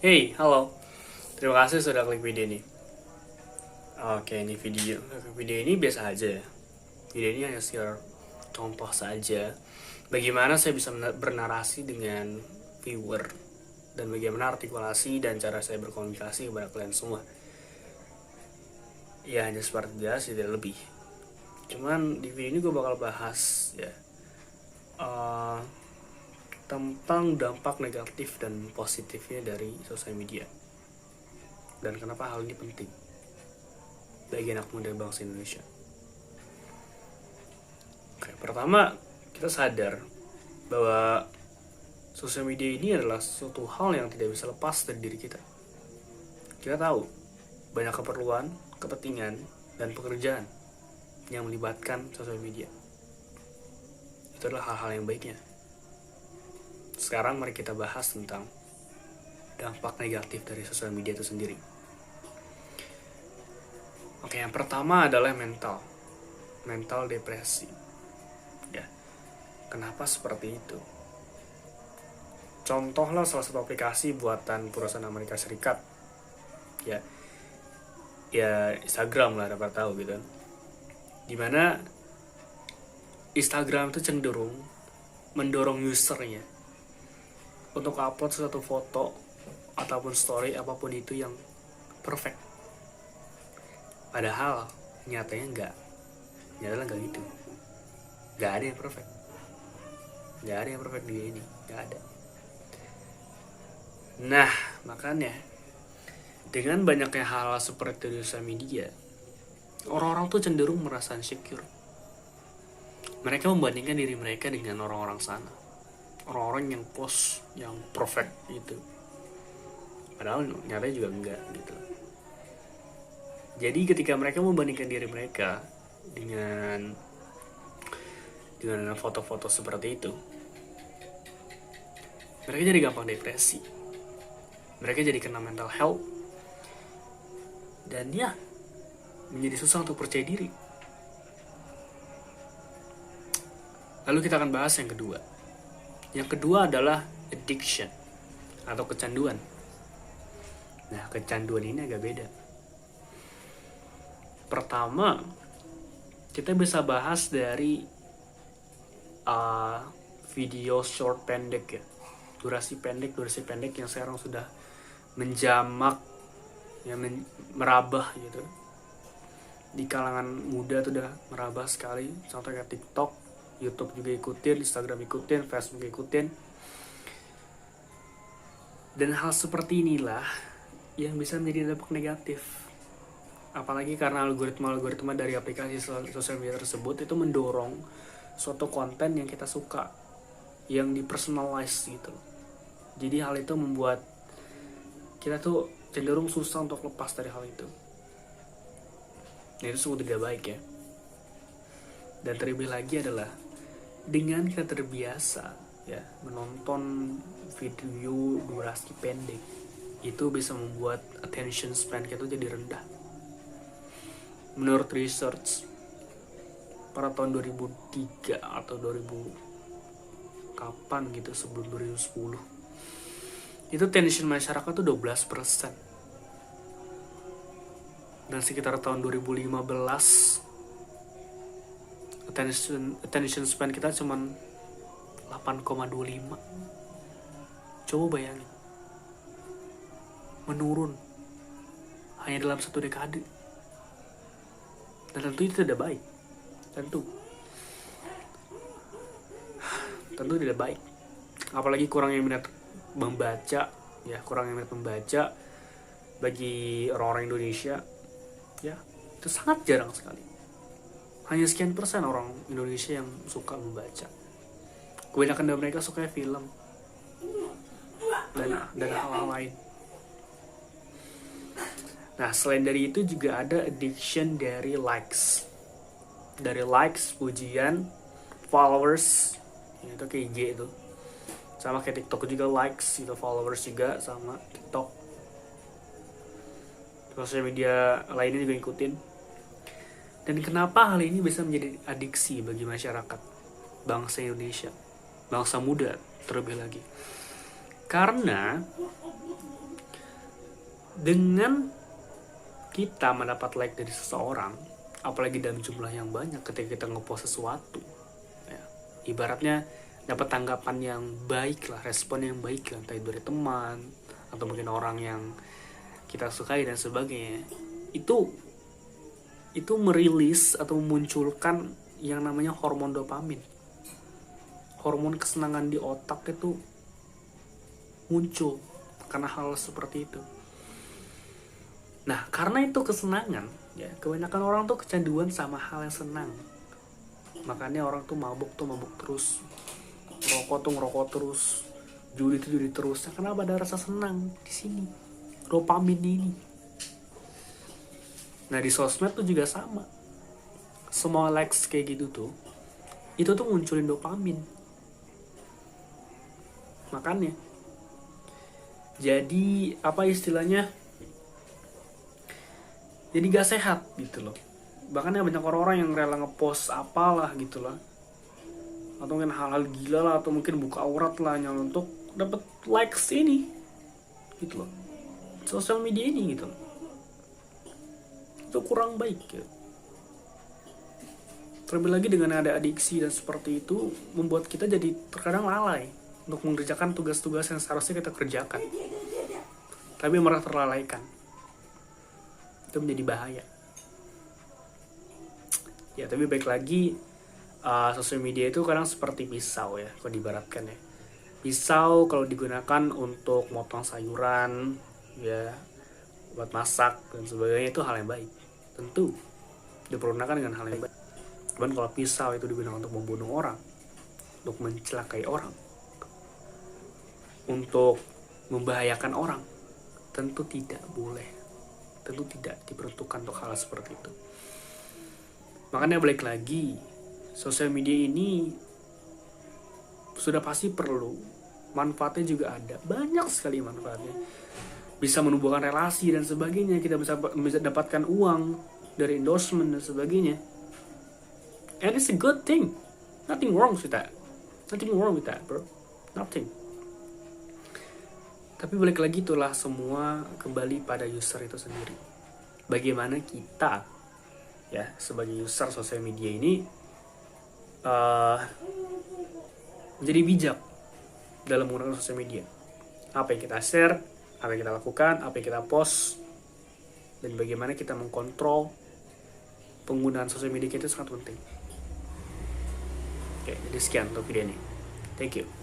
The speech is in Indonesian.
Hey, halo. Terima kasih sudah klik video ini. Oke, ini video ini biasa aja ya. Video ini hanya sekedar contoh saja bagaimana saya bisa bernarasi dengan viewer dan bagaimana artikulasi dan cara saya berkomunikasi kepada kalian semua. Ya, hanya seperti biasa, tidak lebih. Cuman di video ini gue bakal bahas ya tentang dampak negatif dan positifnya dari sosial media dan kenapa hal ini penting bagi anak muda bangsa Indonesia. Oke, pertama kita sadar bahwa sosial media ini adalah suatu hal yang tidak bisa lepas dari diri kita. Kita tahu banyak keperluan, kepentingan, dan pekerjaan yang melibatkan sosial media. Itu adalah hal-hal yang baiknya. Sekarang mari kita bahas tentang dampak negatif dari sosial media itu sendiri. Oke, yang pertama adalah mental depresi. Ya, kenapa seperti itu? Contohlah salah satu aplikasi buatan perusahaan Amerika Serikat. Ya Instagram lah, dapat tahu gitu. Dimana Instagram itu cenderung mendorong usernya untuk upload suatu foto ataupun story apapun itu yang perfect. Padahal nyatanya nyatanya nggak gitu. Nggak ada yang perfect. Nggak ada yang perfect di ini, nggak ada. Nah, makanya dengan banyaknya hal seperti di sosial media, orang-orang tuh cenderung merasa insecure. Mereka membandingkan diri mereka dengan orang-orang sana, orang-orang yang post yang perfect itu. Padahal nyatanya juga enggak gitu. Jadi ketika mereka membandingkan diri mereka dengan foto-foto seperti itu, mereka jadi gampang depresi. Mereka jadi kena mental health. Dan ya, menjadi susah untuk percaya diri. Lalu kita akan bahas yang kedua. Yang kedua adalah addiction atau kecanduan. Nah, kecanduan ini agak beda. Pertama, kita bisa bahas dari video short pendek ya. Durasi pendek yang sekarang sudah menjamak, ya merabah gitu. Di kalangan muda tuh udah merabah sekali. Contohnya kayak TikTok, YouTube juga ikutin, Instagram ikutin, Facebook ikutin. Dan hal seperti inilah yang bisa menjadi dampak negatif. Apalagi karena algoritma dari aplikasi sosial media tersebut itu mendorong suatu konten yang kita suka, yang dipersonalize gitu. Jadi hal itu membuat kita tuh cenderung susah untuk lepas dari hal itu. Nah, itu sungguh tidak baik ya. Dan terlebih lagi adalah dengan kita terbiasa ya menonton video durasi pendek, itu bisa membuat attention span kita jadi rendah. Menurut research pada tahun 2003 atau 2000 kapan gitu, sebelum 2010, itu attention masyarakat tuh 12%. Dan sekitar tahun 2015 attention span kita cuman 8,25. Coba bayangin, menurun hanya dalam satu dekade. Dan tentu itu tidak baik. Tentu tidak baik. Apalagi kurangnya minat membaca bagi orang-orang Indonesia ya, itu sangat jarang sekali. Hanya sekian persen orang Indonesia yang suka membaca. Kebanyakan dari mereka suka film dan hal-hal lain. Nah, selain dari itu juga ada addiction dari likes, pujian, followers, itu kayak IG itu. Sama kayak TikTok juga likes, itu followers juga sama TikTok. Sosial media lainnya juga ikutin. Dan kenapa hal ini bisa menjadi adiksi bagi masyarakat bangsa Indonesia, bangsa muda terlebih lagi? Karena Dengan kita mendapat like dari seseorang, apalagi dalam jumlah yang banyak ketika kita ngepost sesuatu, ya, ibaratnya dapat tanggapan yang baik lah, respon yang baik lah, entah itu dari teman atau mungkin orang yang kita sukai dan sebagainya, itu merilis atau memunculkan yang namanya hormon dopamin. Hormon kesenangan di otak itu muncul karena hal seperti itu. Nah, karena itu kesenangan, ya, kebanyakan orang tuh kecanduan sama hal yang senang. Makanya orang tuh mabuk terus, ngerokok terus, judi terus. Nah, kenapa ada rasa senang di sini? Dopamin ini. Nah, di sosmed tuh juga sama. Semua likes kayak gitu tuh, itu tuh munculin dopamin. Makanya, jadi apa istilahnya? Jadi gak sehat gitu loh. Bahkan ya banyak orang-orang yang rela ngepost apalah gitu lah, atau mungkin hal-hal gila lah, atau mungkin buka aurat lah hanya untuk dapat likes ini gitu loh, sosial media ini gitu loh. Itu kurang baik ya. Terlebih lagi dengan ada adiksi dan seperti itu, membuat kita jadi terkadang lalai untuk mengerjakan tugas-tugas yang seharusnya kita kerjakan, tapi malah terlalaikan. Itu menjadi bahaya. Ya, tapi baik lagi, sosial media itu kadang seperti pisau ya, kalau diibaratkan ya. Pisau kalau digunakan untuk motong sayuran, ya, buat masak dan sebagainya, itu hal yang baik. Tentu dipergunakan dengan hal yang baik. Cuman kalau pisau itu digunakan untuk membunuh orang, untuk mencelakai orang, untuk membahayakan orang, tentu tidak boleh. Tentu tidak diperuntukkan untuk hal seperti itu. Makanya balik lagi, sosial media ini sudah pasti perlu, manfaatnya juga ada, banyak sekali manfaatnya. Bisa menumbuhkan relasi dan sebagainya, kita bisa dapatkan uang dari endorsement dan sebagainya. And it's a good thing. Nothing wrong with that. Nothing wrong with that, bro. Nothing. Tapi balik lagi, itulah semua kembali pada user itu sendiri. Bagaimana kita, ya, sebagai user sosial media ini menjadi bijak dalam menggunakan sosial media. Apa yang kita share, apa yang kita lakukan, apa yang kita post, dan bagaimana kita mengkontrol penggunaan sosial media kita, itu sangat penting. Oke, jadi sekian untuk video ini. Thank you.